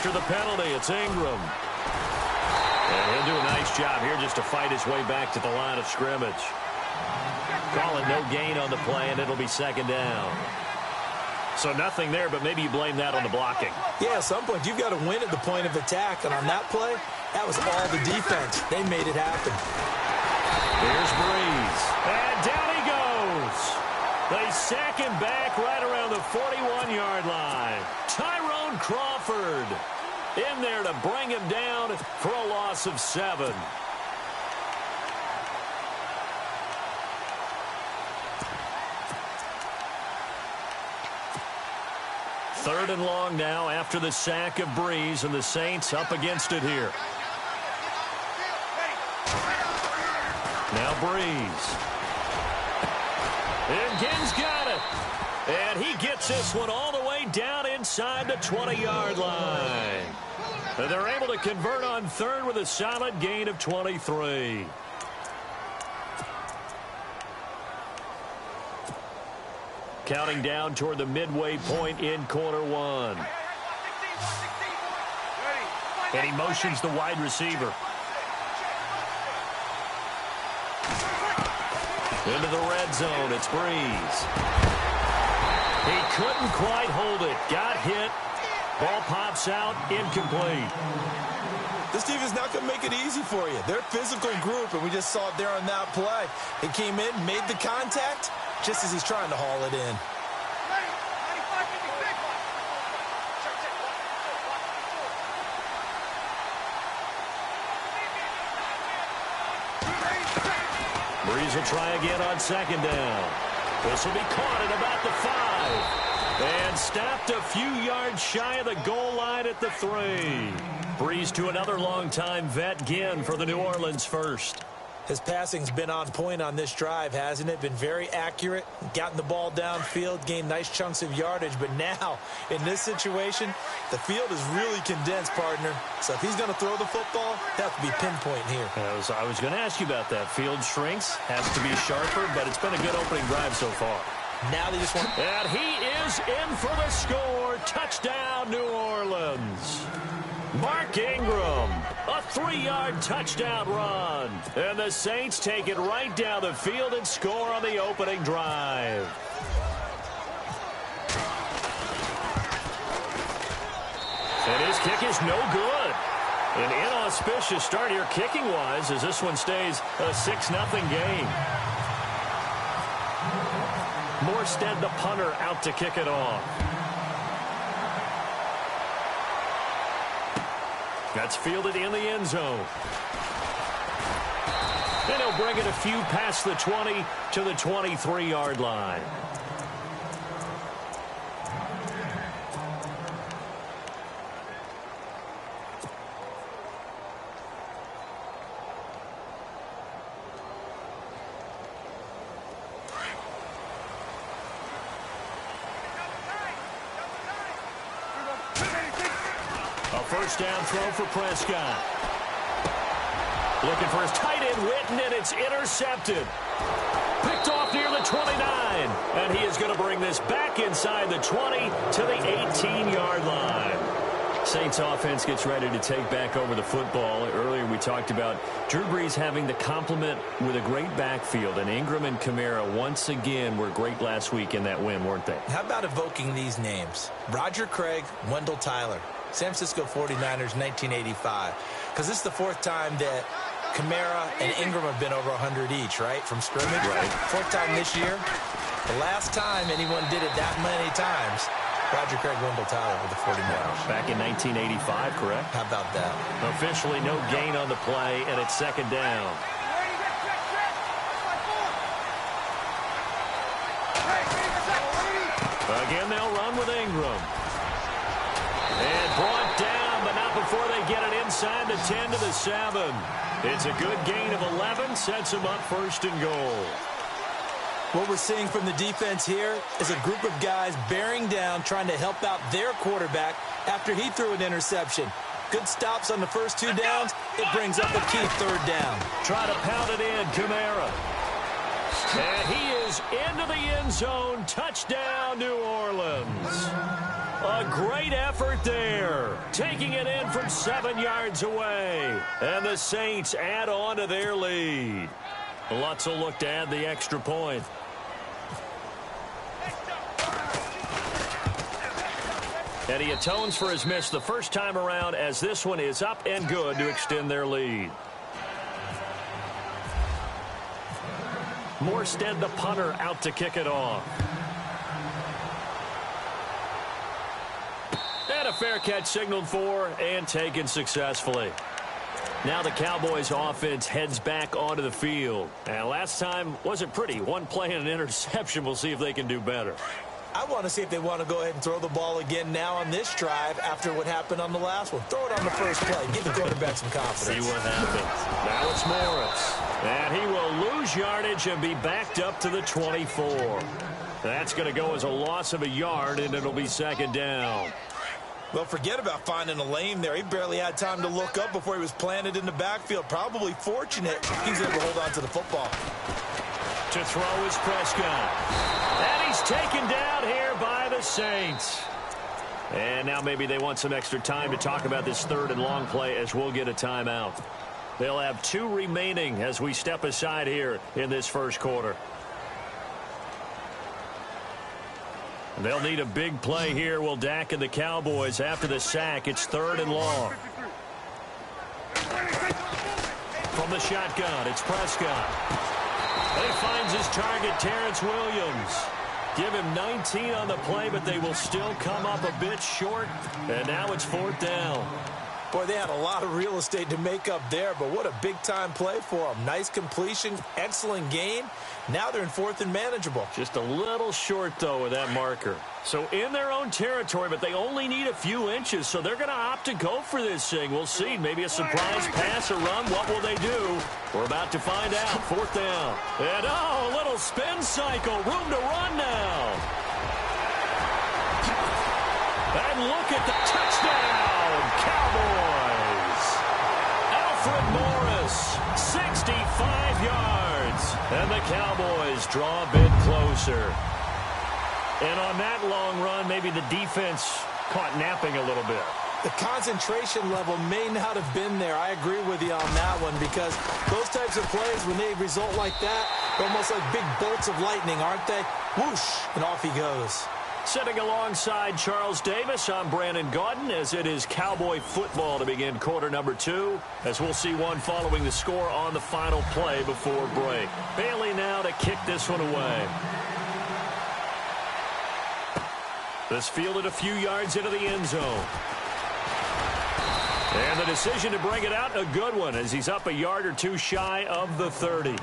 After the penalty, it's Ingram. And he'll do a nice job here just to fight his way back to the line of scrimmage. Call it no gain on the play, and it'll be second down. So nothing there, but maybe you blame that on the blocking. Yeah, at some point, you've got to win at the point of attack. And on that play, that was all the defense. They made it happen. Here's Breeze. And down he goes. They sack him back right around the 41-yard line. Tyrone Crawford in there to bring him down for a loss of 7. Third and long now after the sack of Breeze, and the Saints up against it here. Now Breeze. And Ginn's got it. And he gets this one all the way down inside the 20-yard line. And they're able to convert on third with a solid gain of 23. Counting down toward the midway point in quarter one. And he motions the wide receiver. Into the red zone, it's Breeze. He couldn't quite hold it. Got hit. Ball pops out, incomplete. This team is not going to make it easy for you. They're a physical group, and we just saw it there on that play. He came in, made the contact, just as he's trying to haul it in. Breeze will try again on second down. This will be caught at about the 5. And stopped a few yards shy of the goal line at the 3. Breeze to another longtime vet, Ginn, for the New Orleans first. His passing's been on point on this drive, hasn't it? Been very accurate, gotten the ball downfield, gained nice chunks of yardage. But now, in this situation, the field is really condensed, partner. So if he's going to throw the football, he'll have to be pinpoint here. I was going to ask you about that. Field shrinks, has to be sharper, but it's been a good opening drive so far. Now they just want... And he is in for the score. Touchdown, New Orleans. Mark Ingram, a 3-yard touchdown run. And the Saints take it right down the field and score on the opening drive. And his kick is no good. An inauspicious start here kicking-wise as this one stays a 6-0 game. Morstead, the punter, out to kick it off. That's fielded in the end zone. And he'll bring it a few past the 20 to the 23-yard line. First down throw for Prescott. Looking for his tight end, Witten, and it's intercepted. Picked off near the 29. And he is going to bring this back inside the 20 to the 18-yard line. Saints offense gets ready to take back over the football. Earlier we talked about Drew Brees having the complement with a great backfield. And Ingram and Kamara once again were great last week in that win, weren't they? How about evoking these names? Roger Craig, Wendell Tyler. San Francisco 49ers, 1985. Because this is the 4th time that Kamara and Ingram have been over 100 each, right, from scrimmage? Right. 4th time this year. The last time anyone did it that many times, Roger Craig, Wendell Tyler with the 49ers. Back in 1985, correct? How about that? Officially no gain on the play, and it's second down. Again, they'll run with Ingram. And brought down, but not before they get it inside the 10 to the 7. It's a good gain of 11, sets them up first and goal. What we're seeing from the defense here is a group of guys bearing down, trying to help out their quarterback after he threw an interception. Good stops on the first 2 downs. It brings up a key 3rd down. Try to pound it in, Kamara. And he is into the end zone. Touchdown, New Orleans. A great effort there, taking it in from 7 yards away. And the Saints add on to their lead. Lutz will look to add the extra point. And he atones for his miss the first time around, as this one is up and good to extend their lead. Morstead, the punter, out to kick it off. And a fair catch signaled for and taken successfully. Now the Cowboys offense heads back onto the field. And last time wasn't pretty. One play and an interception. We'll see if they can do better. I want to see if they want to go ahead and throw the ball again now on this drive after what happened on the last one. Throw it on the first play. Give the quarterback some confidence. See what happens. Now it's Morris. And he will lose yardage and be backed up to the 24. That's going to go as a loss of a yard, and it'll be second down. Well, forget about finding a lane there. He barely had time to look up before he was planted in the backfield. Probably fortunate he's able to hold on to the football. To throw is Prescott. And he's taken down here by the Saints. And now maybe they want some extra time to talk about this third and long play, as we'll get a timeout. They'll have 2 remaining as we step aside here in this first quarter. They'll need a big play here, will Dak and the Cowboys. After the sack, it's 3rd and long. From the shotgun, it's Prescott. He finds his target, Terrence Williams. Give him 19 on the play, but they will still come up a bit short. And now it's 4th down. Boy, they had a lot of real estate to make up there, but what a big-time play for them. Nice completion, excellent game. Now they're in 4th and manageable. Just a little short, though, with that marker. So in their own territory, but they only need a few inches, so they're going to opt to go for this thing. We'll see. Maybe a surprise pass or run. What will they do? We're about to find out. 4th down. And, oh, a little spin cycle. Room to run now. And look at the touchdown, Cowboys. Alfred Morris, 65 yards. And the Cowboys draw a bit closer. And on that long run, maybe the defense caught napping a little bit. The concentration level may not have been there. I agree with you on that one, because those types of plays, when they result like that, they're almost like big bolts of lightning, aren't they? Whoosh, and off he goes. Sitting alongside Charles Davis, I'm Brandon Gaudin, as it is Cowboy football to begin quarter number 2, as we'll see one following the score on the final play before break. Bailey now to kick this one away. This fielded a few yards into the end zone. And the decision to bring it out, a good one, as he's up a yard or two shy of the 30.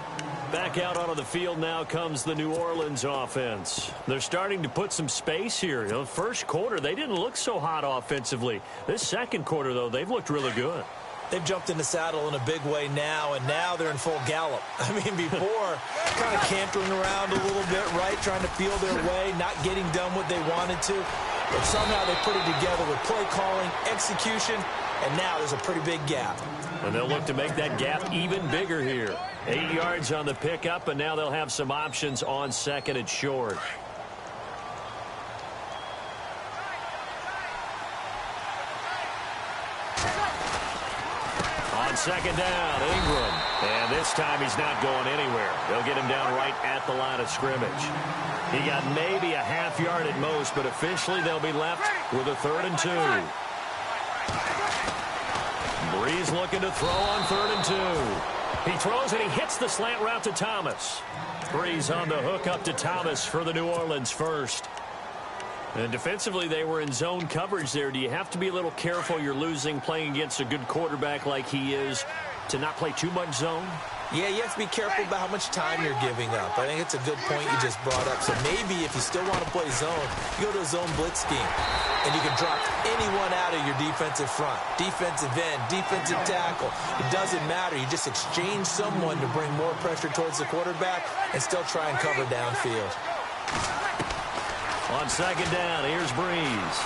Back out onto the field now comes the New Orleans offense. They're starting to put some space here. You know, first quarter, they didn't look so hot offensively. This second quarter, though, they've looked really good. They've jumped in the saddle in a big way now, and now they're in full gallop. I mean, before, kind of cantering around a little bit, right, trying to feel their way, not getting done what they wanted to. But somehow they put it together with play calling, execution, and now there's a pretty big gap. And they'll look to make that gap even bigger here. 8 yards on the pickup, and now they'll have some options on second and short. On second down, Ingram. And this time he's not going anywhere. They'll get him down right at the line of scrimmage. He got maybe a half yard at most, but officially they'll be left with a 3rd and 2. Breeze looking to throw on 3rd and 2. He throws and he hits the slant route to Thomas. Breeze on the hook up to Thomas for the New Orleans first. And defensively, they were in zone coverage there. Do you have to be a little careful? You're losing playing against a good quarterback like he is to not play too much zone? Yeah, you have to be careful about how much time you're giving up. I think it's a good point you just brought up. So maybe if you still want to play zone, you go to a zone blitz scheme. And you can drop anyone out of your defensive front. Defensive end, defensive tackle. It doesn't matter. You just exchange someone to bring more pressure towards the quarterback and still try and cover downfield. On second down, here's Breeze.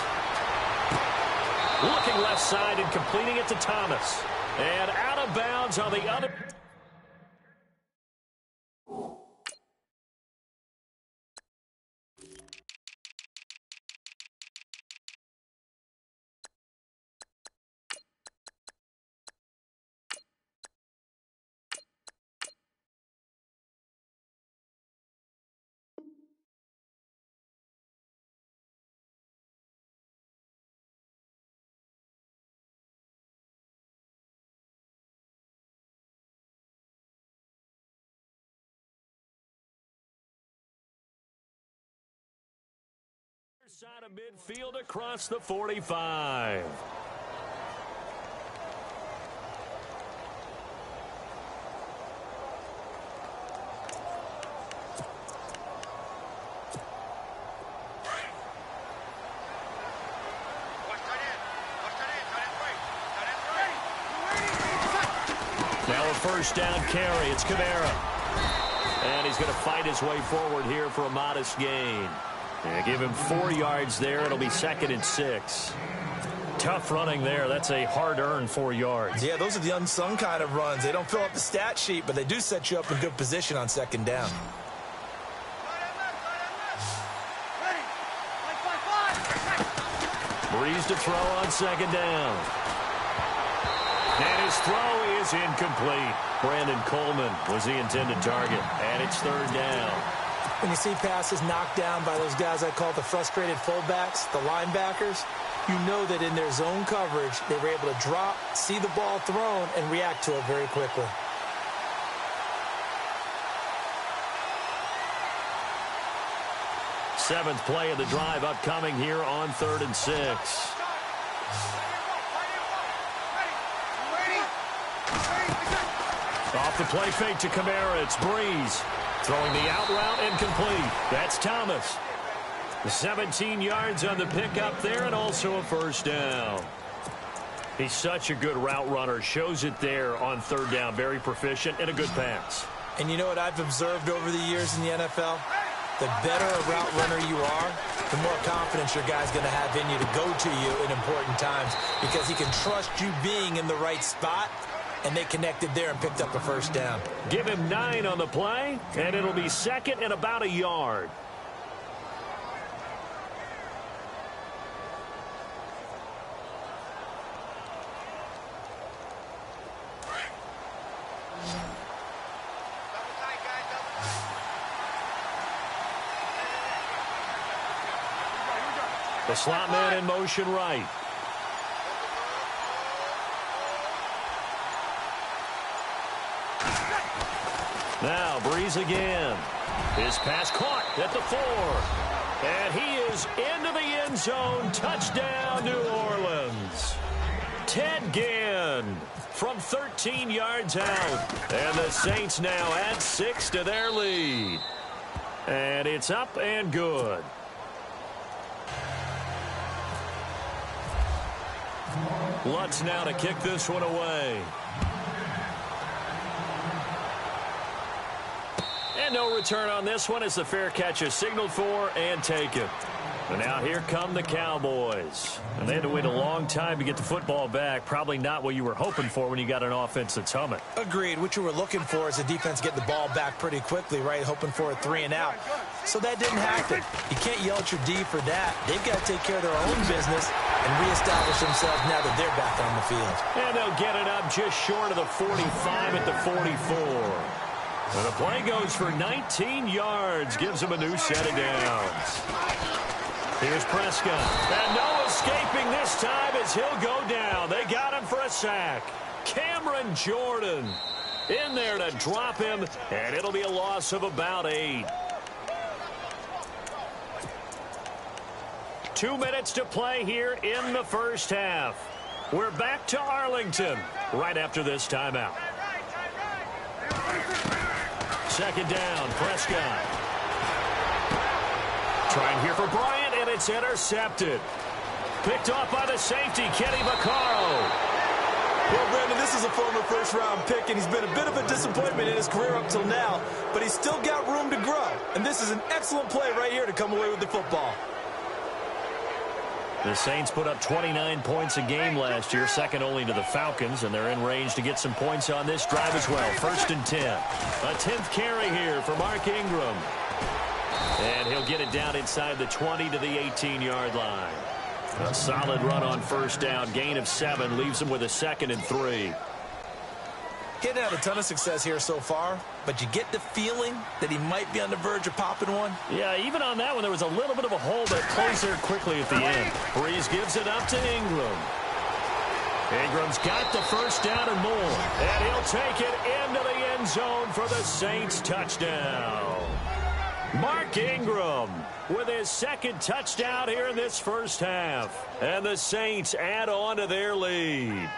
Looking left side and completing it to Thomas. And out of bounds on the other... Inside of midfield across the 45. Now a first down carry. It's Kamara. And he's going to fight his way forward here for a modest gain. Yeah, give him 4 yards there. It'll be 2nd and 6. Tough running there. That's a hard-earned 4 yards. Yeah, those are the unsung kind of runs. They don't fill up the stat sheet, but they do set you up in good position on 2nd down. Breeze to throw on 2nd down. And his throw is incomplete. Brandon Coleman was the intended target. And it's 3rd down. When you see passes knocked down by those guys I call the frustrated fullbacks, the linebackers, you know that in their zone coverage, they were able to drop, see the ball thrown, and react to it very quickly. Seventh play of the drive upcoming here on 3rd and 6. Off the play fake to Kamara. It's Breeze. Throwing the out route incomplete. That's Thomas. 17 yards on the pickup there and also a first down. He's such a good route runner. Shows it there on 3rd down. Very proficient and a good pass. And you know what I've observed over the years in the NFL? The better a route runner you are, the more confidence your guy's going to have in you to go to you in important times because he can trust you being in the right spot. And they connected there and picked up a first down. Give him 9 on the play, and it'll be 2nd and about a yard. The slot man in motion right. Now, Breeze again. His pass caught at the 4. And he is into the end zone. Touchdown, New Orleans. Ted Ginn from 13 yards out. And the Saints now add 6 to their lead. And it's up and good. Lutz now to kick this one away. And no return on this one as the fair catch is signaled for and taken. And now here come the Cowboys. And they had to wait a long time to get the football back. Probably not what you were hoping for when you got an offense that's humming. Agreed. What you were looking for is the defense getting the ball back pretty quickly, right? Hoping for a 3 and out. So that didn't happen. You can't yell at your D for that. They've got to take care of their own business and reestablish themselves now that they're back on the field. And they'll get it up just short of the 45 at the 44. And the play goes for 19 yards. Gives him a new set of downs. Here's Prescott. And no escaping this time as he'll go down. They got him for a sack. Cameron Jordan in there to drop him. And it'll be a loss of about 8. 2 minutes to play here in the first half. We're back to Arlington right after this timeout. Second down, Prescott. Trying here for Bryant, and it's intercepted. Picked off by the safety, Kenny Vaccaro. Well, Brandon, this is a former first-round pick, and he's been a bit of a disappointment in his career up till now, but he's still got room to grow. And this is an excellent play right here to come away with the football. The Saints put up 29 points a game last year, second only to the Falcons, and they're in range to get some points on this drive as well. 1st and 10. A 10th carry here for Mark Ingram. And he'll get it down inside the 20 to the 18-yard line. A solid run on first down. Gain of 7 leaves him with a 2nd and 3. Getting had a ton of success here so far, but you get the feeling that he might be on the verge of popping one. Yeah, even on that one, there was a little bit of a hole, but it closed there quickly at the end. Breeze gives it up to Ingram. Ingram's got the first down and more, and he'll take it into the end zone for the Saints touchdown. Mark Ingram with his second touchdown here in this first half. And the Saints add on to their lead.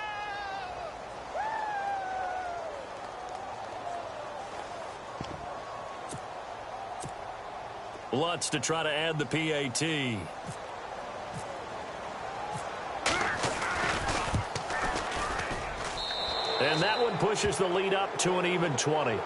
Lutz to try to add the PAT. And that one pushes the lead up to an even 20.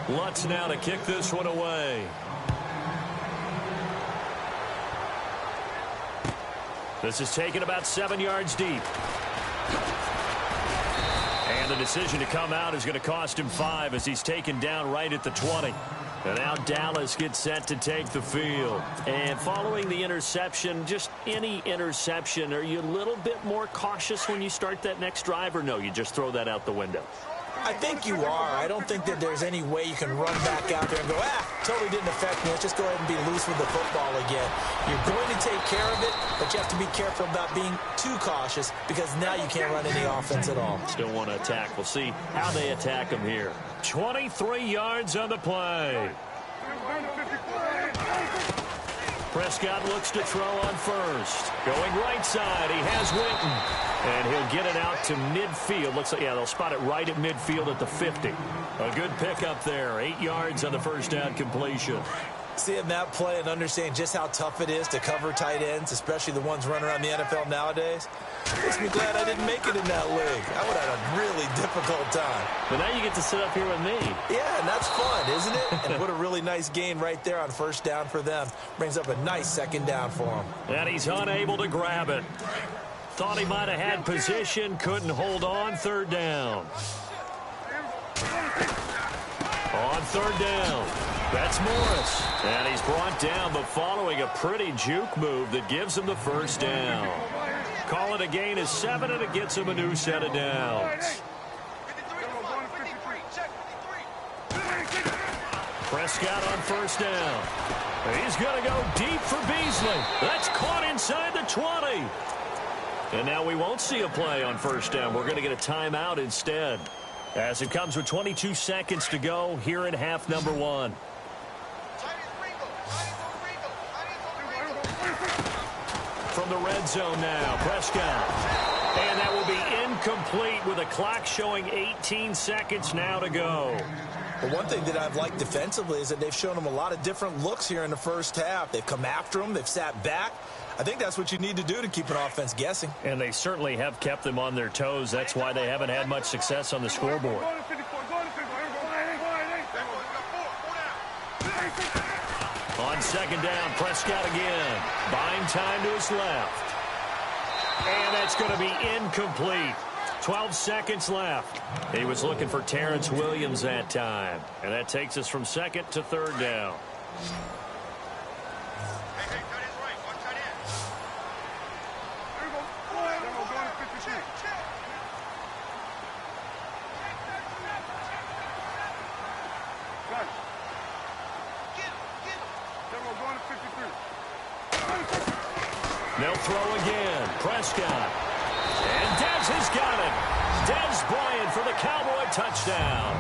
Lutz now to kick this one away. This is taken about 7 yards deep. And the decision to come out is going to cost him 5 as he's taken down right at the 20. And now Dallas gets set to take the field. And following the interception, just any interception, are you a little bit more cautious when you start that next drive, or no, you just throw that out the window? I think you are. I don't think that there's any way you can run back out there and go, totally didn't affect me. Let's just go ahead and be loose with the football again. You're going to take care of it, but you have to be careful about being too cautious because now you can't run any offense at all. Still want to attack. We'll see how they attack him here. 23 yards on the play. Prescott looks to throw on first. Going right side, he has Winton. And he'll get it out to midfield. Looks like, yeah, they'll spot it right at midfield at the 50. A good pickup there. 8 yards on the first down completion. Seeing that play and understanding just how tough it is to cover tight ends, especially the ones running around the NFL nowadays, makes me glad I didn't make it in that league. I would have had a really difficult time. But now you get to sit up here with me. Yeah, and that's fun, isn't it? And what a really nice gain right there on first down for them. Brings up a nice second down for them. And he's unable to grab it. Thought he might have had position, couldn't hold on. Third down. On third down, that's Morris. And he's brought down, but following a pretty juke move that gives him the first down. Call it a gain of 7, and it gets him a new set of downs. Prescott on first down. He's going to go deep for Beasley. That's caught inside the 20. And now we won't see a play on first down. We're going to get a timeout instead. As it comes with 22 seconds to go here in half number 1. From the red zone now, Prescott. And that will be incomplete with a clock showing 18 seconds now to go. But one thing that I've liked defensively is that they've shown them a lot of different looks here in the first half. They've come after them. They've sat back. I think that's what you need to do to keep an offense guessing. And they certainly have kept them on their toes. That's why they haven't had much success on the scoreboard. On second down, Prescott again. Buying time to his left. And that's going to be incomplete. 12 seconds left. He was looking for Terrence Williams that time. And that takes us from second to third down. They'll throw again. Prescott. And Dez has got it. Dez Bryant for the Cowboy touchdown.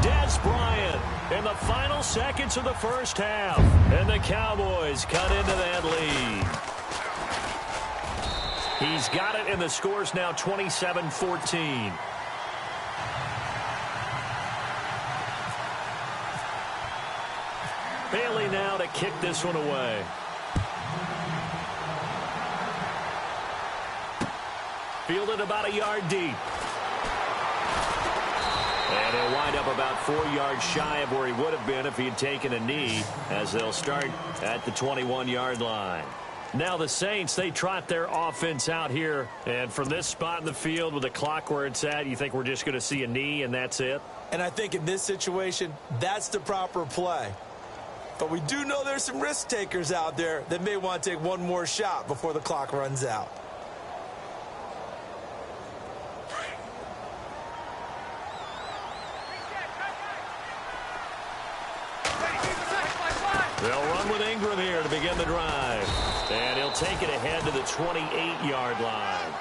Dez Bryant in the final seconds of the first half. And the Cowboys cut into that lead. He's got it, and the score's now 27-14. Bailey now to kick this one away. Fielded about a yard deep. And he'll wind up about 4 yards shy of where he would have been if he had taken a knee, as they'll start at the 21-yard line. Now the Saints, they trot their offense out here. And from this spot in the field with the clock where it's at, you think we're just going to see a knee and that's it? And I think in this situation, that's the proper play. But we do know there's some risk takers out there that may want to take one more shot before the clock runs out. They'll run with Ingram here to begin the drive. And he'll take it ahead to the 28-yard line.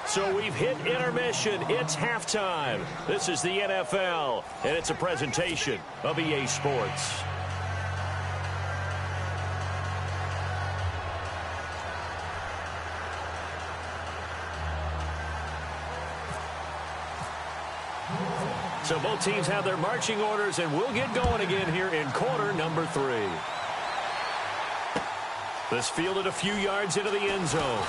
So we've hit intermission. It's halftime. This is the NFL, and it's a presentation of EA Sports. So both teams have their marching orders, and we'll get going again here in quarter number 3. This fielded a few yards into the end zone.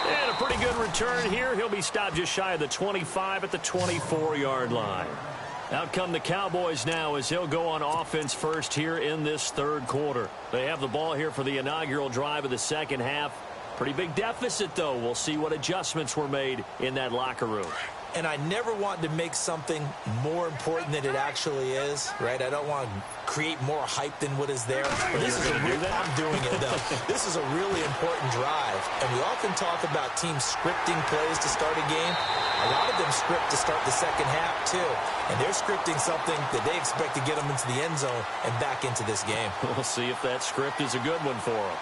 And a pretty good return here. He'll be stopped just shy of the 25 at the 24-yard line. Out come the Cowboys now as they'll go on offense first here in this third quarter. They have the ball here for the inaugural drive of the second half. Pretty big deficit, though. We'll see what adjustments were made in that locker room. And I never want to make something more important than it actually is, right? I don't want to create more hype than what is there. But this is I'm doing it, though. This is a really important drive. And we often talk about teams scripting plays to start a game. A lot of them script to start the second half, too. And they're scripting something that they expect to get them into the end zone and back into this game. We'll see if that script is a good one for them.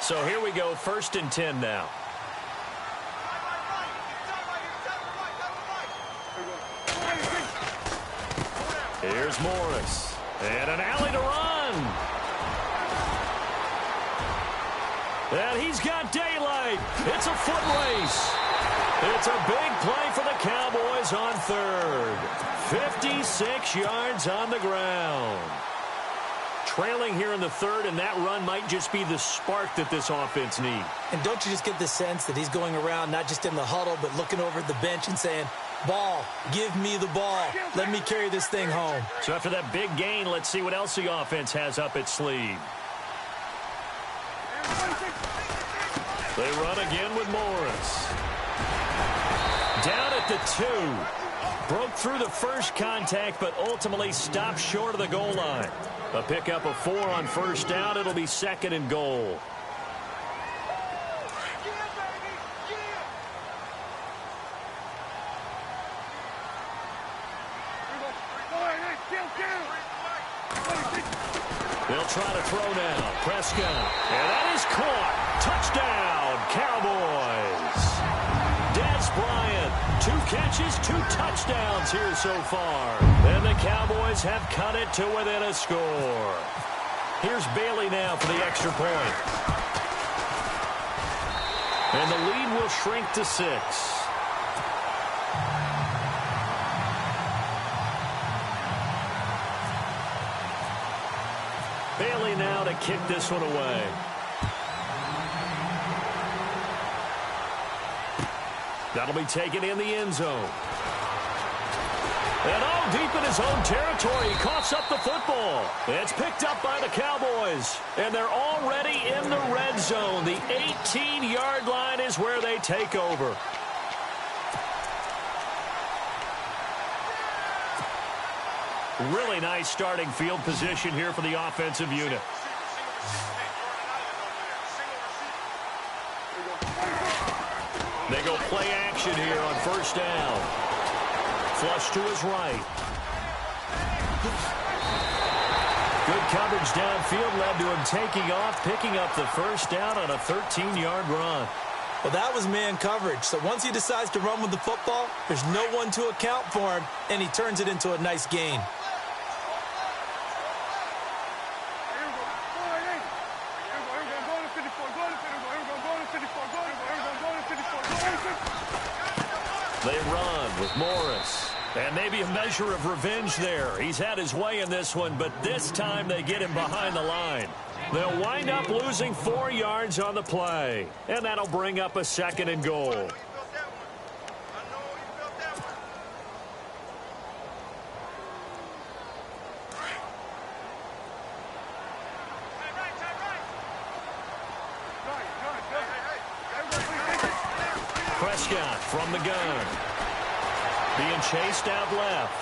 So here we go, 1st and 10 now. Here's Morris. And an alley to run. And he's got daylight. It's a foot race. It's a big play for the Cowboys on third. 56 yards on the ground. Trailing here in the third, and that run might just be the spark that this offense needs. And don't you just get the sense that he's going around not just in the huddle, but looking over at the bench and saying, ball, give me the ball. Let me carry this thing home. So after that big gain, let's see what else the offense has up its sleeve. They run again with Morris. Down at the 2. Broke through the first contact, but ultimately stopped short of the goal line. A pickup of 4 on first down. It'll be 2nd and goal. They'll try to throw now. Prescott. And that is caught. Touchdown, Cowboys. Dez Bryant, 2 catches, 2 touchdowns here so far. And the Cowboys have cut it to within a score. Here's Bailey now for the extra point. And the lead will shrink to 6. Bailey now to kick this one away. That'll be taken in the end zone. And all deep in his own territory, he coughs up the football. It's picked up by the Cowboys. And they're already in the red zone. The 18-yard line is where they take over. Really nice starting field position here for the offensive unit. They go play action here on first down. Flush to his right. Good coverage downfield led to him taking off, picking up the first down on a 13-yard run. Well, that was man coverage. So once he decides to run with the football, there's no one to account for him, and he turns it into a nice gain. They run with Morris. And maybe a measure of revenge there. He's had his way in this one, but this time they get him behind the line. They'll wind up losing 4 yards on the play. And that'll bring up a 2nd and goal. Prescott from the gun. Being chased out left.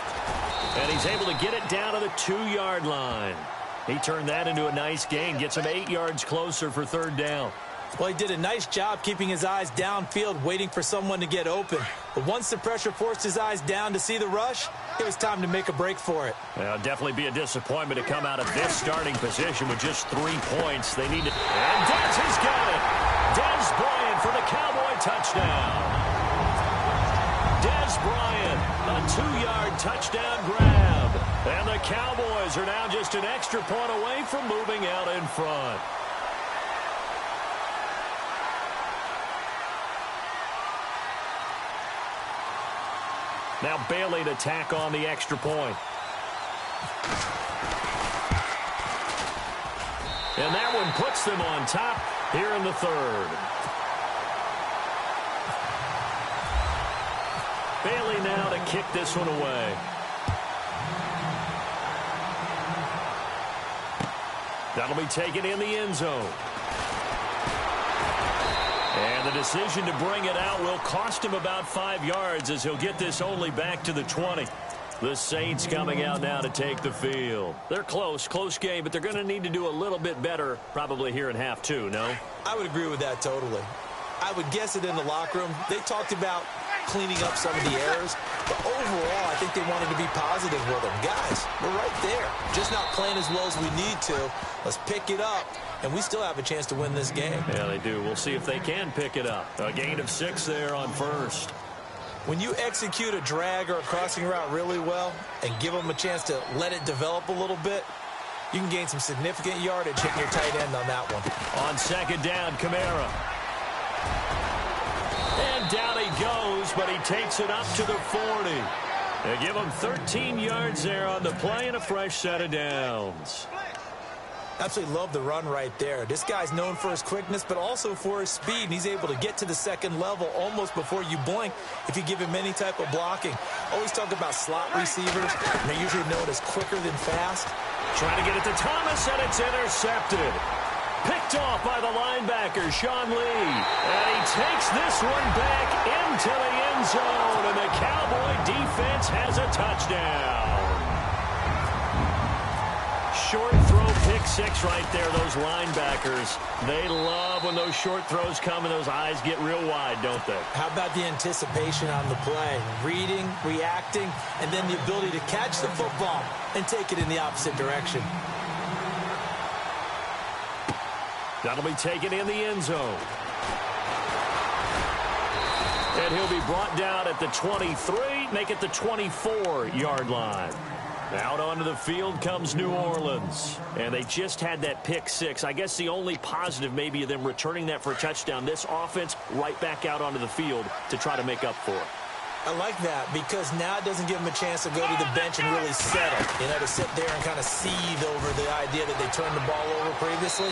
And he's able to get it down to the 2-yard line. He turned that into a nice gain. Gets him 8 yards closer for third down. Well, he did a nice job keeping his eyes downfield, waiting for someone to get open. But once the pressure forced his eyes down to see the rush, it was time to make a break for it. It'll definitely be a disappointment to come out of this starting position with just 3 points. They need to... And Dez has got it. Dez Bryant for the Cowboy touchdown. Dez Bryant, a 2-yard touchdown grab. And the Cowboys are now just an extra point away from moving out in front. Now Bailey to tack on the extra point. And that one puts them on top here in the third. Bailey now to kick this one away. That'll be taken in the end zone. And the decision to bring it out will cost him about 5 yards as he'll get this only back to the 20. The Saints coming out now to take the field. They're close game, but they're going to need to do a little bit better probably here in half 2, no? I would agree with that totally. I would guess it in the locker room. They talked about cleaning up some of the errors, but overall, I think they wanted to be positive with them. Guys, we're right there. Just not playing as well as we need to. Let's pick it up, and we still have a chance to win this game. Yeah, they do. We'll see if they can pick it up. A gain of 6 there on first. When you execute a drag or a crossing route really well and give them a chance to let it develop a little bit, you can gain some significant yardage hitting your tight end on that one. On second down, Kamara. And down he goes, but he takes it up to the 40. They give him 13 yards there on the play and a fresh set of downs. Absolutely love the run right there. This guy's known for his quickness, but also for his speed. And he's able to get to the second level almost before you blink if you give him any type of blocking. Always talk about slot receivers, and they're usually known as quicker than fast. Trying to get it to Thomas, and it's intercepted. Picked off by the linebacker, Sean Lee. And he takes this one back into the end zone, and the Cowboy defense has a touchdown. Short throw, pick 6 right there. Those linebackers, they love when those short throws come and those eyes get real wide, don't they? How about the anticipation on the play? Reading, reacting, and then the ability to catch the football and take it in the opposite direction. That'll be taken in the end zone. And he'll be brought down at the 23, make it the 24-yard line. Out onto the field comes New Orleans. And they just had that pick 6. I guess the only positive maybe of them returning that for a touchdown. This offense right back out onto the field to try to make up for it. I like that because now it doesn't give them a chance to go to the bench and really settle. You know, to sit there and kind of seethe over the idea that they turned the ball over previously.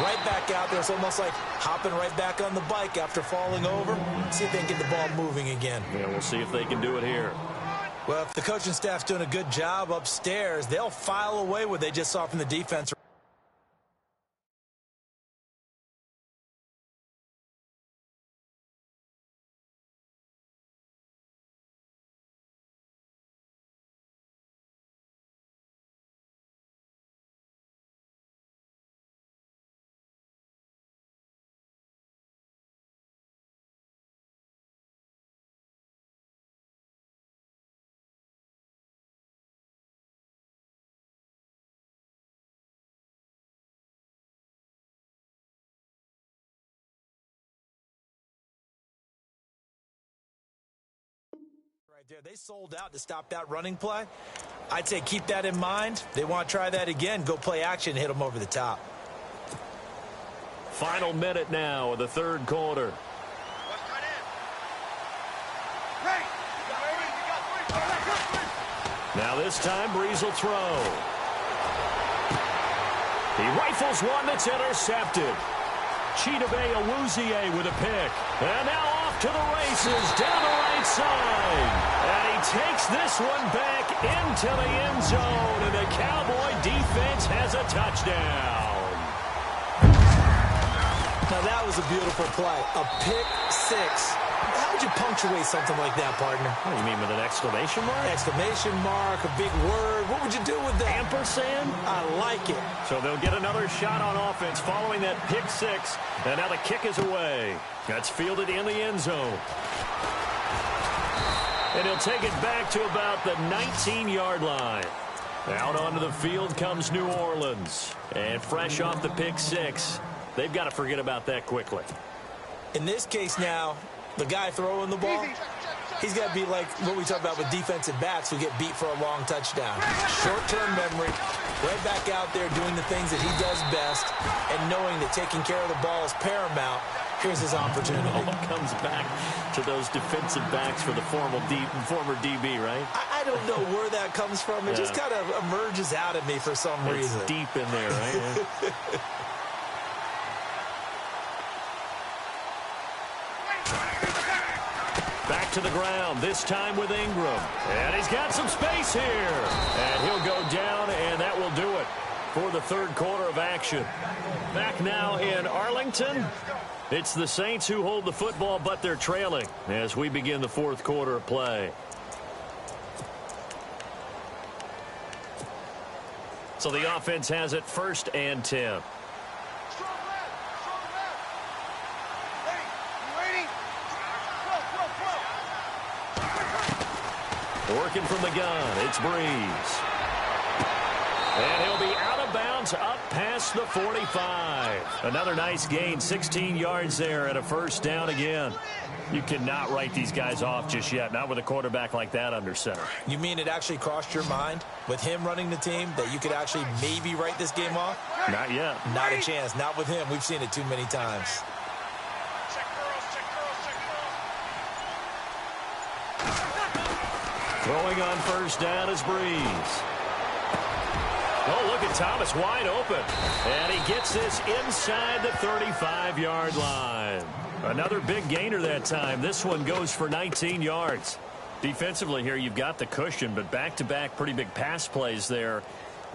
Right back out there. It's almost like hopping right back on the bike after falling over. See if they can get the ball moving again. Yeah, we'll see if they can do it here. Well, if the coaching staff's doing a good job upstairs, they'll file away what they just saw from the defense. Right there, they sold out to stop that running play. I'd say keep that in mind. They want to try that again. Go play action, hit them over the top. Final minute now of the third quarter. Now this time, Breeze will throw. He rifles one that's intercepted. Chidobe Awuzie with a pick. And now off to the races down the right side. And he takes this one back into the end zone. And the Cowboy defense has a touchdown. Now that was a beautiful play. A pick 6. How would you punctuate something like that, partner? What do you mean, with an exclamation mark? Exclamation mark, a big word. What would you do with that? Ampersand? I like it. So they'll get another shot on offense following that pick six. And now the kick is away. That's fielded in the end zone. And he'll take it back to about the 19-yard line. Out onto the field comes New Orleans. And fresh off the pick six, they've got to forget about that quickly. In this case now, the guy throwing the ball, he's got to be like what we talk about with defensive backs who get beat for a long touchdown. Short-term memory, right back out there doing the things that he does best, and knowing that taking care of the ball is paramount. Here's his opportunity. It comes back to those defensive backs for the former DB, right? I don't know where that comes from. It just kind of emerges out of me for some reason. It's deep in there, right? Back to the ground, this time with Ingram. And he's got some space here. And he'll go down, and that will do it for the third quarter of action. Back now in Arlington. It's the Saints who hold the football, but they're trailing as we begin the fourth quarter of play. So the offense has it 1st and 10. Working from the gun, it's Breeze. And he'll be out of bounds up past the 45. Another nice gain, 16 yards there and a first down again. You cannot write these guys off just yet, not with a quarterback like that under center. You mean it actually crossed your mind with him running the team that you could actually maybe write this game off? Not yet. Not a chance. Not with him. We've seen it too many times. Throwing on first down is Breeze. Oh, look at Thomas wide open. And he gets this inside the 35-yard line. Another big gainer that time. This one goes for 19 yards. Defensively here, you've got the cushion, but back-to-back pretty big pass plays there.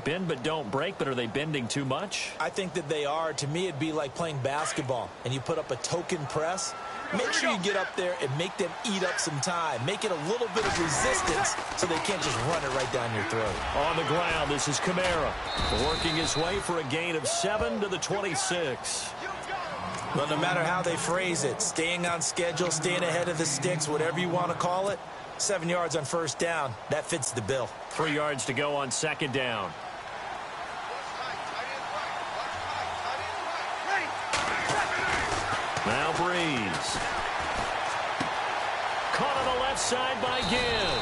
Bend but don't break, but are they bending too much? I think that they are. To me, it'd be like playing basketball, and you put up a token press. Make sure you get up there and make them eat up some time. Make it a little bit of resistance so they can't just run it right down your throat. On the ground, this is Kamara working his way for a gain of 7 to the 26. Well, no matter how they phrase it, staying on schedule, staying ahead of the sticks, whatever you want to call it, 7 yards on first down, that fits the bill. 3 yards to go on second down. Now Breeze. Caught on the left side by Ginn.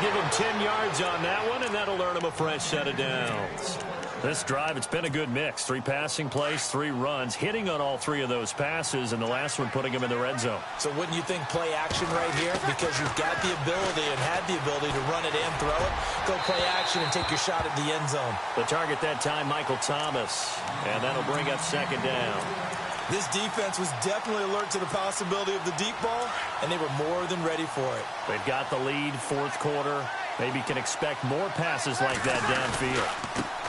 Give him 10 yards on that one, and that'll earn him a fresh set of downs. This drive, it's been a good mix. 3 passing plays, 3 runs, hitting on all 3 of those passes, and the last one putting him in the red zone. So wouldn't you think play action right here? Because you've got the ability and had the ability to run it and throw it. Go play action and take your shot at the end zone. The target that time, Michael Thomas, and that'll bring up second down. This defense was definitely alert to the possibility of the deep ball, and they were more than ready for it. They've got the lead, fourth quarter. Maybe can expect more passes like that downfield.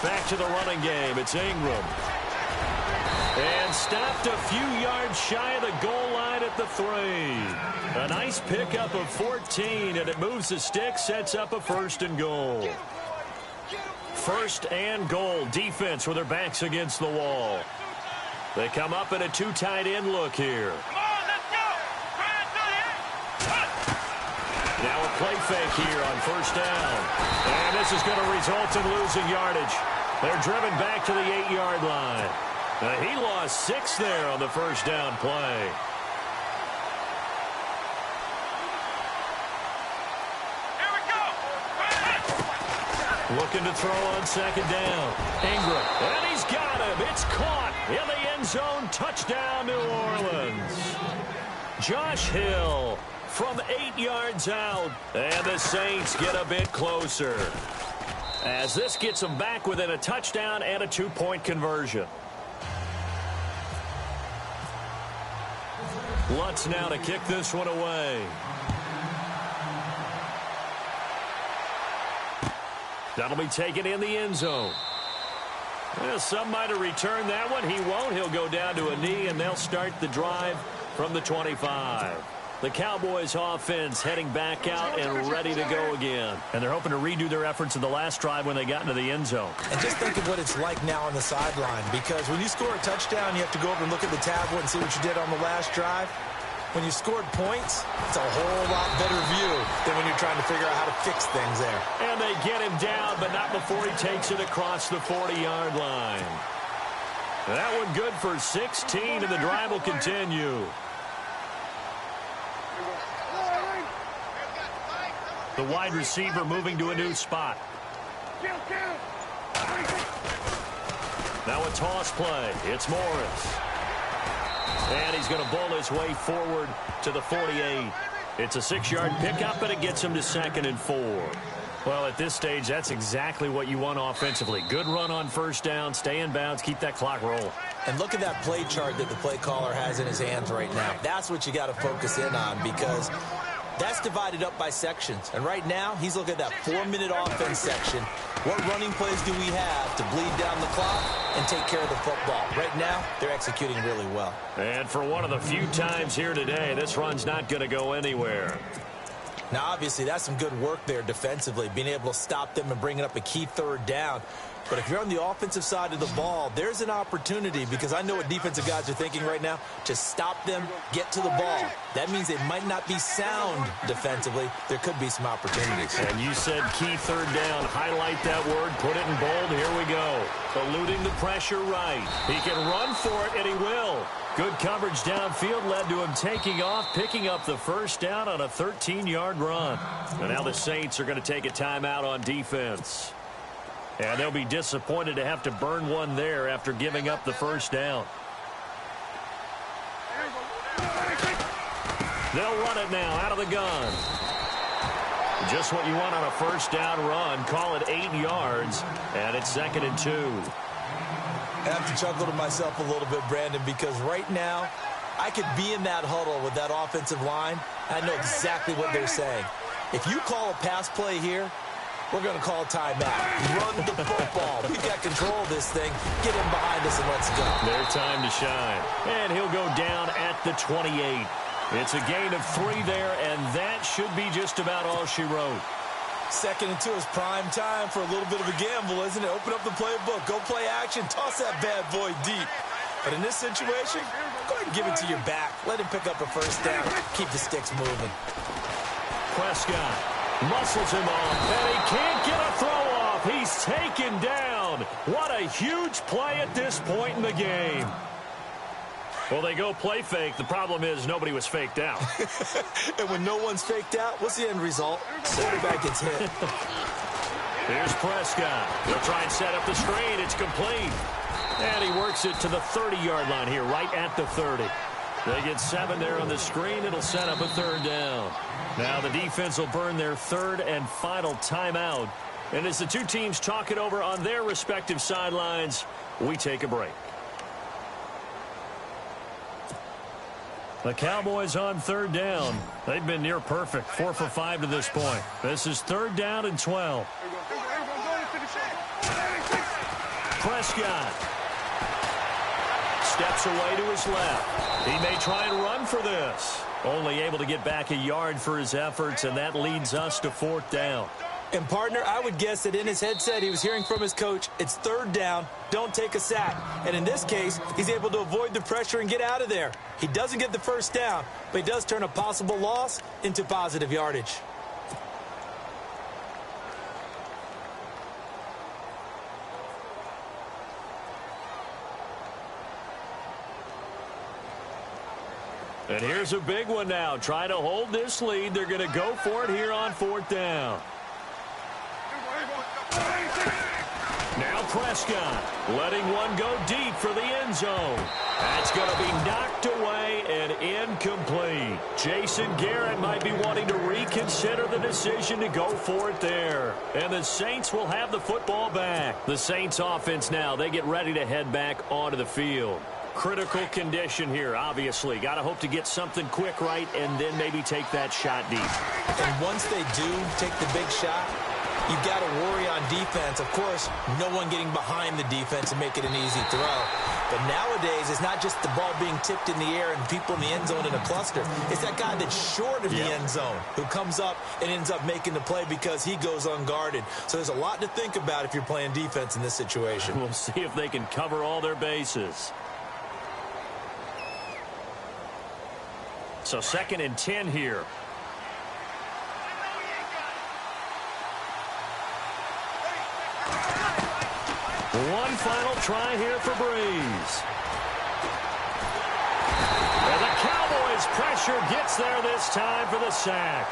Back to the running game. It's Ingram. And stopped a few yards shy of the goal line at the 3. A nice pickup of 14, and it moves the stick, sets up a 1st and goal. 1st and goal. Defense with their backs against the wall. They come up in a 2 tight end look here. Now a play fake here on first down. And this is going to result in losing yardage. They're driven back to the 8-yard line. He lost 6 there on the first down play. Looking to throw on second down. Ingram. And he's got him. It's caught in the end zone. Touchdown, New Orleans. Josh Hill from 8 yards out. And the Saints get a bit closer, as this gets them back within a touchdown and a 2-point conversion. Lutz now to kick this one away. That'll be taken in the end zone. Well, some might have returned that one. He won't. He'll go down to a knee, and they'll start the drive from the 25. The Cowboys offense heading back out and ready to go again. And they're hoping to redo their efforts in the last drive when they got into the end zone. And just think of what it's like now on the sideline, because when you score a touchdown, you have to go over and look at the tablet and see what you did on the last drive. When you scored points, it's a whole lot better view than when you're trying to figure out how to fix things there. And they get him down, but not before he takes it across the 40-yard line. That one good for 16, and the drive will continue. The wide receiver moving to a new spot. Now a toss play. It's Morris. And he's going to bowl his way forward to the 48. It's a 6-yard pickup, and it gets him to 2nd and 4. Well, at this stage, that's exactly what you want offensively. Good run on first down, stay in bounds, keep that clock rolling. And look at that play chart that the play caller has in his hands right now. That's what you got to focus in on, because that's divided up by sections. And right now, he's looking at that 4-minute offense section. What running plays do we have to bleed down the clock and take care of the football? Right now, they're executing really well. And for one of the few times here today, this run's not going to go anywhere. Now, obviously, that's some good work there defensively, being able to stop them and bringing up a key 3rd down. But if you're on the offensive side of the ball, there's an opportunity, because I know what defensive guys are thinking right now. Just stop them, get to the ball. That means they might not be sound defensively. There could be some opportunities. And you said key 3rd down. Highlight that word. Put it in bold. Here we go. Eluding the pressure right. He can run for it, and he will. Good coverage downfield led to him taking off, picking up the first down on a 13-yard run. And now the Saints are going to take a timeout on defense. And they'll be disappointed to have to burn one there after giving up the first down. They'll run it now out of the gun. Just what you want on a first down run. Call it 8 yards, and it's 2nd and 2. I have to chuckle to myself a little bit, Brandon, because right now I could be in that huddle with that offensive line. I know exactly what they're saying. If you call a pass play here, we're going to call a timeout. Run the football. We've got control of this thing. Get him behind us and let's go. Their time to shine. And he'll go down at the 28. It's a gain of 3 there, and that should be just about all she wrote. 2nd and 2 is prime time for a little bit of a gamble, isn't it? Open up the playbook. Go play action. Toss that bad boy deep. But in this situation, go ahead and give it to your back. Let him pick up a first down. Keep the sticks moving. Prescott muscles him off, and he can't get a throw off. He's taken down. What a huge play at this point in the game. Well, they go play fake. The problem is nobody was faked out. And when no one's faked out, what's the end result? Quarterback gets hit. Here's Prescott. He'll try and set up the screen. It's complete. And he works it to the 30-yard line here, right at the 30. They get 7 there on the screen. It'll set up a 3rd down. Now the defense will burn their 3rd and final timeout. And as the two teams talk it over on their respective sidelines, we take a break. The Cowboys on 3rd down. They've been near perfect, 4 for 5 to this point. This is 3rd down and 12. Prescott steps away to his left. He may try and run for this. Only able to get back a yard for his efforts, and that leads us to 4th down. And, partner, I would guess that in his headset he was hearing from his coach, it's 3rd down, don't take a sack. And in this case, he's able to avoid the pressure and get out of there. He doesn't get the first down, but he does turn a possible loss into positive yardage. And here's a big one now. Trying to hold this lead. They're going to go for it here on 4th down. Now Prescott letting one go deep for the end zone. That's going to be knocked away and incomplete. Jason Garrett might be wanting to reconsider the decision to go for it there. And the Saints will have the football back. The Saints offense now, they get ready to head back onto the field. Critical condition here, obviously. Got to hope to get something quick right and then maybe take that shot deep. And once they do take the big shot, You've got to worry on defense. Of course, no one getting behind the defense and make it an easy throw. But nowadays, it's not just the ball being tipped in the air and people in the end zone in a cluster. It's that guy that's short of the end zone who comes up and ends up making the play because he goes unguarded. So there's a lot to think about if you're playing defense in this situation. We'll see if they can cover all their bases. So 2nd and 10 here. One final try here for Breeze. And the Cowboys' pressure gets there this time for the sack.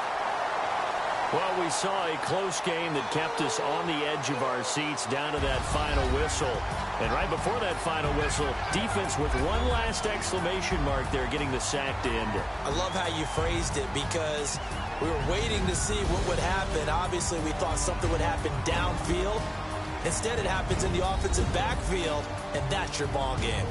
Well, we saw a close game that kept us on the edge of our seats down to that final whistle. And right before that final whistle, defense with one last exclamation mark there, getting the sack to end it. I love how you phrased it because we were waiting to see what would happen. Obviously, we thought something would happen downfield. Instead, it happens in the offensive backfield, and that's your ball game.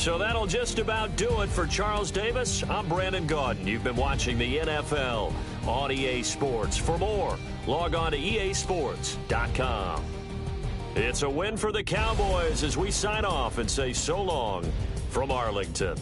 So that'll just about do it for Charles Davis. I'm Brandon Gaudin. You've been watching the NFL on EA Sports. For more, log on to easports.com. It's a win for the Cowboys as we sign off and say so long from Arlington.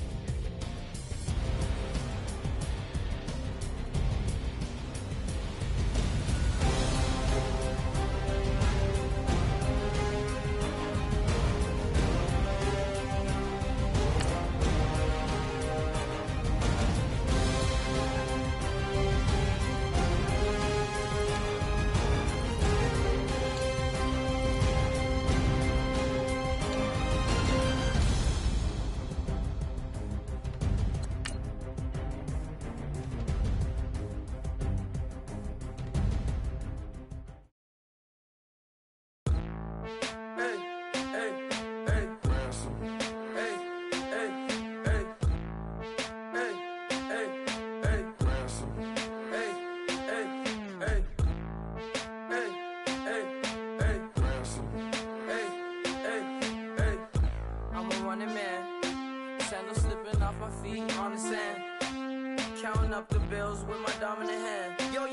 Counting up the bills with my dominant hand. Yo,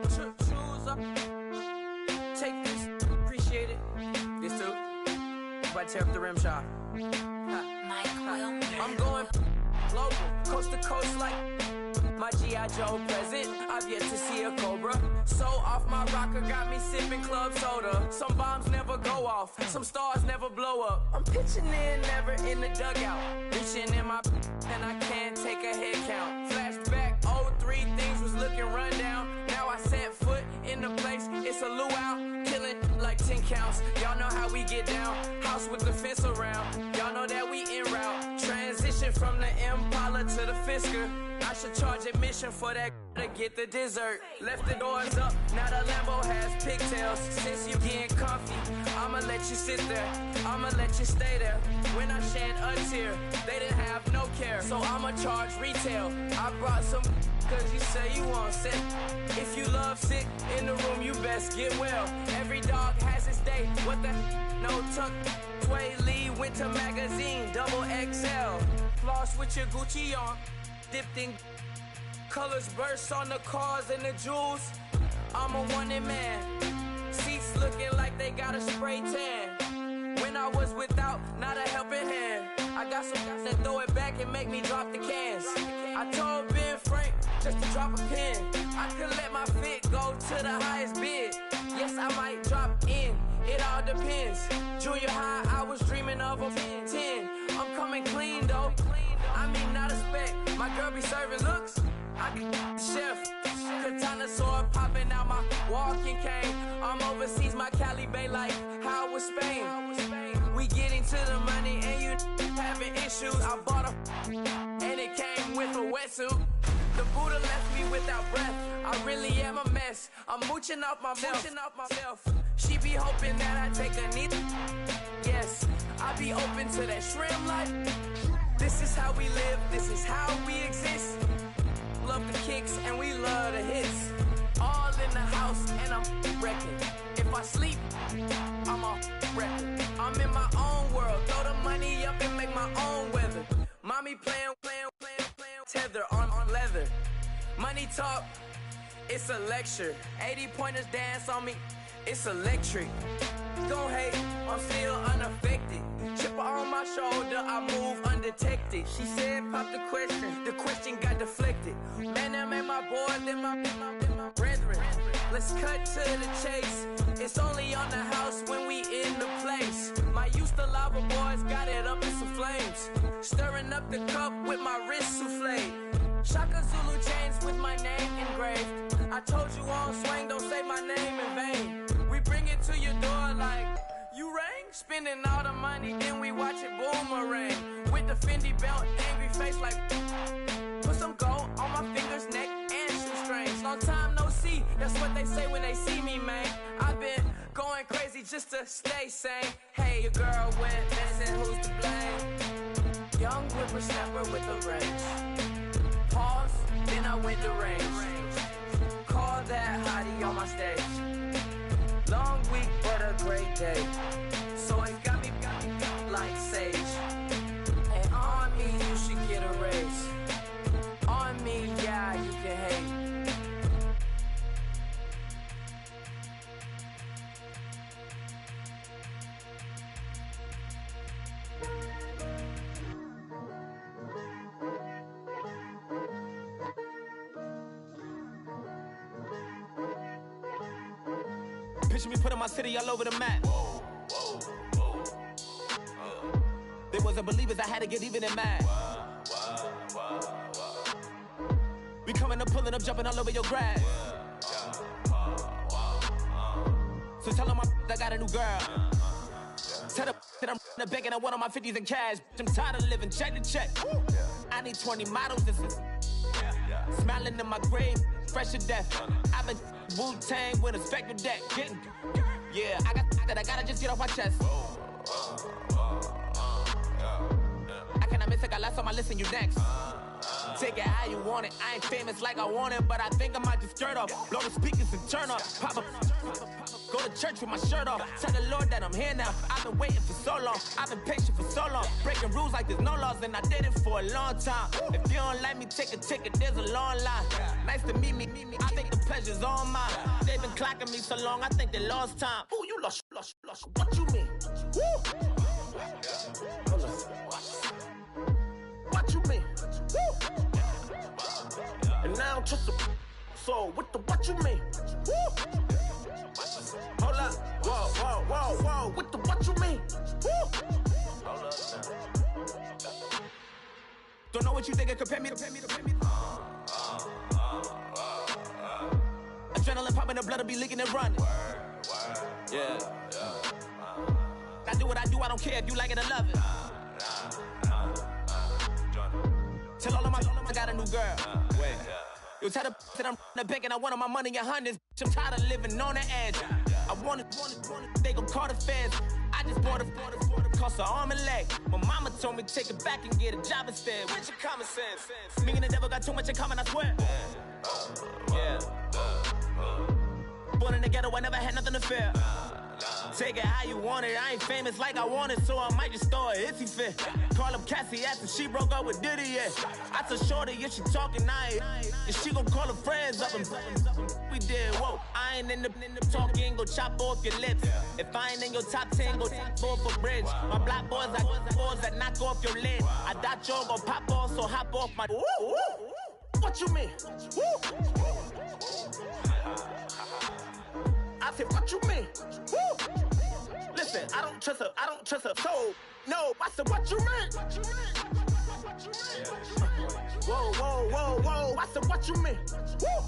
choose up. Take this, appreciate it. This too. But tear up the rim shot. I'm going global, coast to coast like my G.I. Joe present. I've yet to see a Cobra. So off my rocker got me sipping club soda. Some bombs never go off, some stars never blow up. I'm pitching in, never in the dugout. Reaching in my and I can't take a head count. Flashback, 03, things was looking run down. Now I set foot in the place, it's a luau. Killing like 10 counts, y'all know how we get down. House with the fence around, y'all know that we en route. Transition from the Impala to the Fisker. I should charge admission for that to get the dessert. Left the doors up, now the Lambo has pigtails. Since you getting comfy, I'ma let you sit there, I'ma let you stay there. When I shed a tear, they didn't have no care, so I'ma charge retail. I brought some cause you say you want sick. If you love sick in the room, you best get well. Every dog has its day, what the no tuck. Sway Lee Winter Magazine, double XL. Floss with your Gucci on, dipped in colors burst on the cars and the jewels. I'm a wanted man. Seats looking like they got a spray tan. When I was without, not a helping hand. I got some guys that throw it back and make me drop the cans. I told Ben Frank just to drop a pin. I could let my fit go to the highest bid. Yes, I might drop in. It all depends. Junior high, I was dreaming of a 10. I'm coming clean though. I mean, not a spec. My girl be serving looks. I can the chef. Katana sword popping out my walking cane. I'm overseas, my Cali Bay like how was Spain. We getting to the money and you having issues. I bought a and it came with a wetsuit. The Buddha left me without breath. I really am a mess. I'm mooching off myself. She be hoping that I take a knee. Yes, I be open to that shrimp life. This is how we live, this is how we exist. Love the kicks and we love the hits. All in the house and I'm wrecking. If I sleep, I'm a wrecking. I'm in my own world, throw the money up and make my own weather. Mommy playing, tether on leather. Money talk, it's a lecture. 80 pointers dance on me, it's electric. Don't hate, I'm still unaffected. Chipper on my shoulder, I move undetected. She said, pop the question got deflected. Man, that made my boys and my brethren. Let's cut to the chase. It's only on the house when we in the place. My used to lava boys got it up in some flames. Stirring up the cup with my wrist souffle. Shaka Zulu chains with my name engraved. I told you on swing, don't say my name in vain. We bring it to your door like, you rang? Spending all the money, then we watch it boomerang. With the Fendi belt, angry face like, put some gold on my fingers, neck, and shoestrings. Long time no see, that's what they say when they see me, man. I've been going crazy just to stay sane. Hey, your girl went missing, who's to blame? Young whippersnapper with a range. Pause, then I went to range. Call that hottie on my stage. Long week, but a great day. So it got me like sage. And on me, you should get a raise. On me, yeah, you can hate. Picture me putting my city all over the map. They wasn't believers, I had to get even and mad. We coming up, pulling up, jumping all over your grass. So tell them I got a new girl. Tell them that I'm in the bank and I want all my 50s in cash. I'm tired of living check to check. I need 20 models, this is smiling in my grave, fresh to death. I've been Wu-Tang with a spectral deck. Getting, yeah, I gotta just get off my chest. I cannot miss it, got last on my list and you next. Take it how you want it. I ain't famous like I want it, but I think I might just skirt off. Blow the speakers and turn up. Pop up. Go to church with my shirt off. Tell the Lord that I'm here now. I've been waiting for so long. I've been patient for so long. Breaking rules like there's no laws, and I did it for a long time. If you don't like me, take a ticket. There's a long line. Nice to meet me. I think the pleasure's all mine. They've been clocking me so long, I think they lost time. Ooh, you lost. What you mean? Woo! What you mean? Woo! And now I'm just a so what you mean? Woo! Hold up, whoa, what you mean? Woo! Hold up now. Don't know what you think, compare me. Adrenaline popping, the blood will be leaking and running. Yeah. I do what I do, I don't care if you like it or love it. Tell all of my I got a new girl. Wait. You tell the that I'm in the bank and I want all my money in hundreds. I'm tired of living on the edge. I want it, they gon' call the feds. I just bought a cost an arm and leg. My mama told me take it back and get a job instead. Where's your common sense? Me and the devil got too much in common, I swear. Yeah. Born in the ghetto, I never had nothing to fear. Take it how you want it. I ain't famous like I want it, so I might just throw a hissy fit. Call up Cassie after she broke up with Diddy, yeah. I told Shorty if she talking, I ain't. And she gon' call her friends up and we did, whoa. I ain't in the talking, go chop off your lips. If I ain't in your top 10, go top off a bridge. My black boys, I got boys that knock off your lid. I doubt y'all gon' pop off, so hop off my. What you mean? I said, what you mean? Woo! Listen, I don't trust her. So, no, I said, what you mean? Whoa. I said, what you mean? Woo!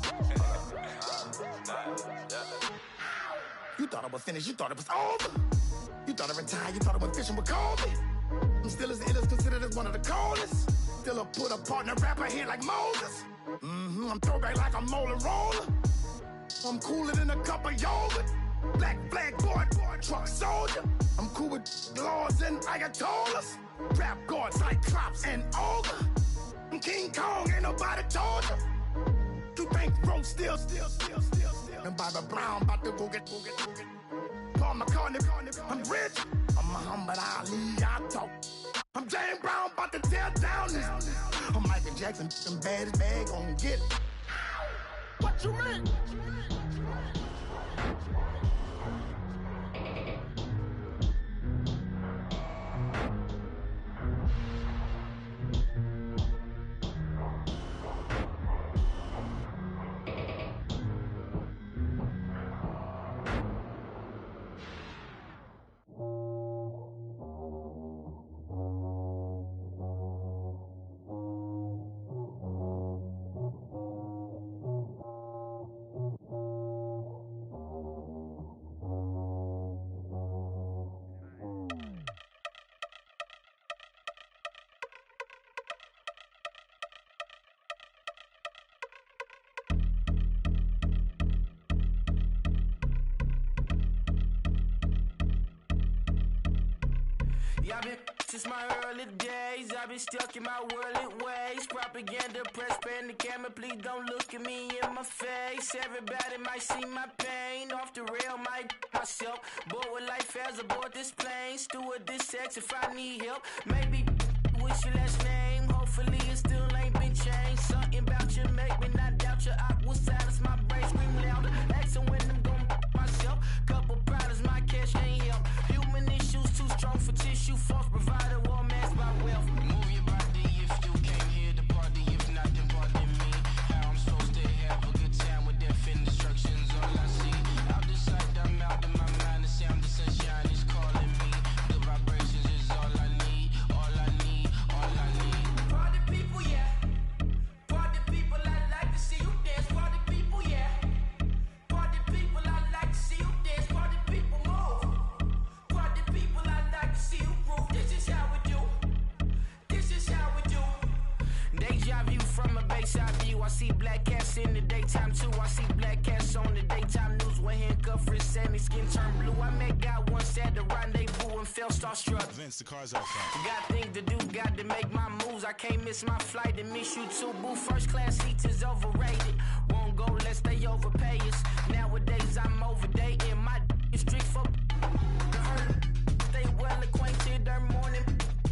You thought I was finished, you thought it was over. You thought I retired, you thought I went fishing with Kobe. I'm still as ill as considered as one of the coldest. Still a put a partner rapper here like Moses. I'm throwback like I'm rolling roller. I'm cooler than a cup of yogurt. Black flag boy, truck soldier. I'm cool with laws and ayatollahs. Rap gods like Klops and Olga. I'm King Kong, ain't nobody told you. You think road still. And Bobby Brown about to go get. Paul McCartney, I'm rich. I'm Muhammad Ali, I talk. I'm James Brown, about to tear down this. I'm Michael Jackson, them bad as bad, gon' get it. What you mean? Yeah, I've been since my early days. I've been stuck in my worldly ways. Propaganda, press, pan the camera. Please don't look at me in my face. Everybody might see my pain. Off the rail, might myself. Bored with life as aboard this plane. Steward this sex if I need help. Maybe what's your last name? Hopefully it still ain't been changed. Something about you make me not doubt you. I will silence my brain, scream louder. Asking when I'm gon' myself. Couple problems, my cash ain't help. Human issues too strong for tissue. False provider, war mask by wealth. Move your body if you came here to party. If not, then pardon me. How I'm supposed to have a good time with death and destruction's all I see. Out the sight, I'm out of my mind. The sound, the sunshine is calling me. The vibrations is all I need. All I need, all I need. Party people, yeah. Party people, I like to see you dance. Party people, yeah. Party people, I like to see you dance. Party people, move. Party people, I like to see you groove. This is how we do. This is how we do. Deja view from a bayside view. I see black cats in the daytime too. I see black cats on the daytime news. When handcuffed, wrist and his skin turned blue. I met God once at the rendezvous and felt starstruck. Vince, the car's outside. Got things to do, got to make my moves. I can't miss my flight and miss you too, boo. First class seats is overrated. Won't go lest they overpay us. Nowadays I'm overdating. My street for the hurt. Stay well acquainted. Their morning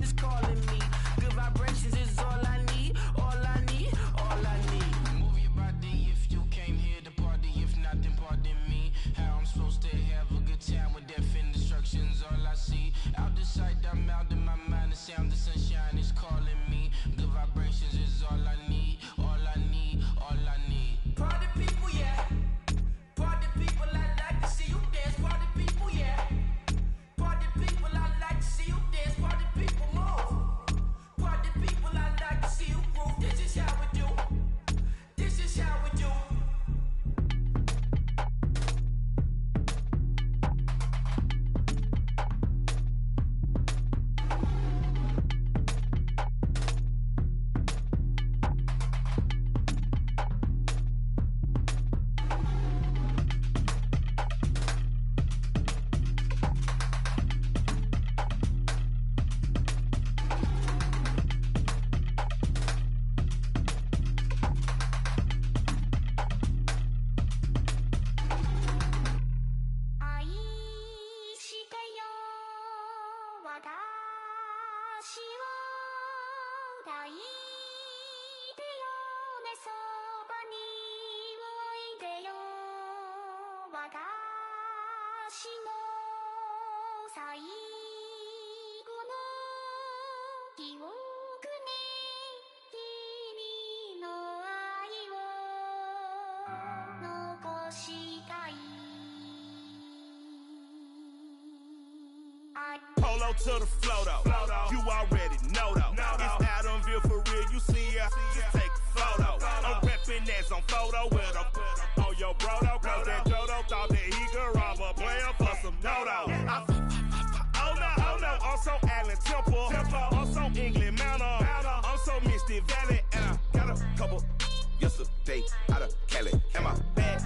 is calling me. Good vibrations is all I need. All I need. All I need. Move your body if you came here to party. If not, then pardon me. How I'm supposed to have a good time with death and destruction's all I see. Out the sight, I'm out in my mind. The sound, the sunshine is calling me. Good vibrations is all I need. All I need. All I need. Party people, yeah. Party people, I like to see you dance. Party people, yeah. Party people, I like to see you dance. Party people, move. Party people, I like to see you groove. This is how we do. This is how we do. Polo to the flow though. You already know though. It's Adamville for real. You see ya, just take a photo. I'm reppin' that's on photo with a on your bro though. Cause that Jodo thought that he could rob a player for some no-no. Oh no, I'm so Allen Temple. I'm so England Manor. I'm so Misty Valley. And I got a couple yesterday out of Cali. And my bag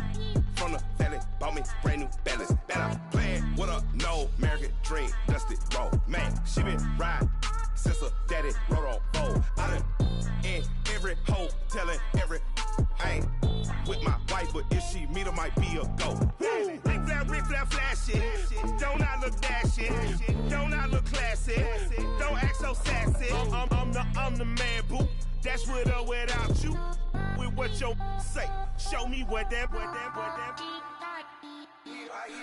from the valley bought me brand new balance. Bet I'm playing with a no American dream, dusty road. Man, she been riding since her daddy rode on bold. I done in every hole, telling every I ain't with my wife, but if she meet her, might be a go. Rick flat, flashy. Don't I look dashy? Don't I look classy? Don't act so sassy. I'm the man, boo. That's with or without you. With what your say. Show me what that.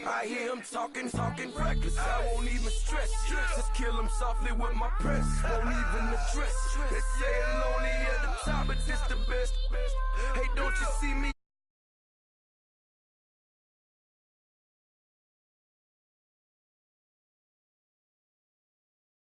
I hear him talking reckless. I won't even stress. Just kill him softly with my press. Won't even address. They say it lonely at the top, but it's the best. Hey, don't you see me?